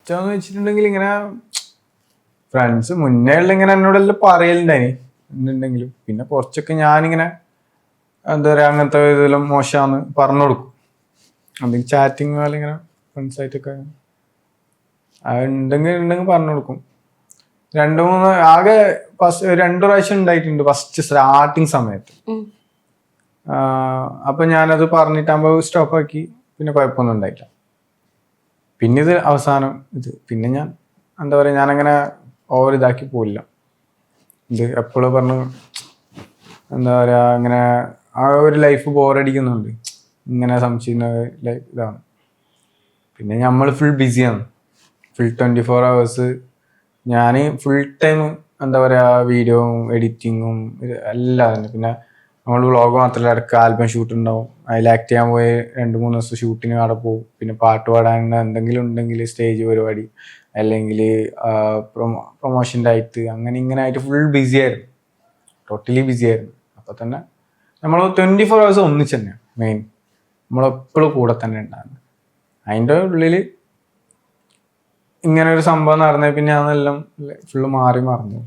ഇഷ്ടമെന്ന് വെച്ചിട്ടുണ്ടെങ്കിൽ ഇങ്ങനെ ഫ്രണ്ട്സ് മുന്നേ ഉള്ള ഇങ്ങനെ എന്നോടെല്ലാം പറയലുണ്ടായിന് എന്നുണ്ടെങ്കിലും പിന്നെ കുറച്ചൊക്കെ ഞാനിങ്ങനെ എന്താ പറയുക അങ്ങനത്തെ ഇതെല്ലാം മോശമാന്ന് പറഞ്ഞു കൊടുക്കും. എന്തെങ്കിലും ചാറ്റിങ് പോലെ ഇങ്ങനെ ഫ്രണ്ട്സായിട്ടൊക്കെ ഉണ്ടെങ്കിൽ പറഞ്ഞു കൊടുക്കും. 2-3 ആകെ ഫസ്റ്റ് 2 പ്രാവശ്യം ഉണ്ടായിട്ടുണ്ട് ഫസ്റ്റ് സ്റ്റാർട്ടിങ് സമയത്ത്. അപ്പൊ ഞാനത് പറഞ്ഞിട്ടാകുമ്പോൾ സ്റ്റോപ്പാക്കി. പിന്നെ കുഴപ്പമൊന്നും ഉണ്ടായില്ല. പിന്നെ ഇത് അവസാനം പിന്നെ ഞാൻ എന്താ പറയുക ഞാനങ്ങനെ ഓവർ ഇതാക്കി പോയില്ല. ഇത് എപ്പോഴും പറഞ്ഞു എന്താ പറയുക ഇങ്ങനെ ആ ഒരു ലൈഫ് ബോറടിക്കുന്നുണ്ട് ഇങ്ങനെ സംശയിക്കുന്ന ഇതാണ്. പിന്നെ നമ്മൾ ഫുൾ ബിസിയാണ്, ഫുൾ 24 hours. ഞാൻ ഫുൾ ടൈം എന്താ പറയുക വീഡിയോയും എഡിറ്റിങ്ങും എല്ലാം തന്നെ. പിന്നെ നമ്മൾ വ്ളോഗ് മാത്രമല്ല, ഇടയ്ക്ക് ആൽബം ഷൂട്ട് ഉണ്ടാവും. അതിൽ ആക്ട് ചെയ്യാൻ പോയി 2-3 ദിവസം ഷൂട്ടിന് അവിടെ പോകും. പിന്നെ പാട്ട് പാടാൻ എന്തെങ്കിലും ഉണ്ടെങ്കിൽ സ്റ്റേജ് പരിപാടി അല്ലെങ്കിൽ പ്രൊമോഷൻ്റെ ആയിട്ട് അങ്ങനെ ഇങ്ങനെ ആയിട്ട് ഫുൾ ബിസി ആയിരുന്നു, ടോട്ടലി ബിസി ആയിരുന്നു. അപ്പോൾ തന്നെ നമ്മൾ 24 hours ഒന്നിച്ച് തന്നെയാണ് മെയിൻ, നമ്മളെപ്പോഴും കൂടെ തന്നെ ഉണ്ടാകുന്നത്. അതിൻ്റെ ഉള്ളിൽ ഇങ്ങനെ ഒരു സംഭവം നടന്നേ പിന്നെ അതെല്ലാം ഫുള്ള് മാറി മറിഞ്ഞു.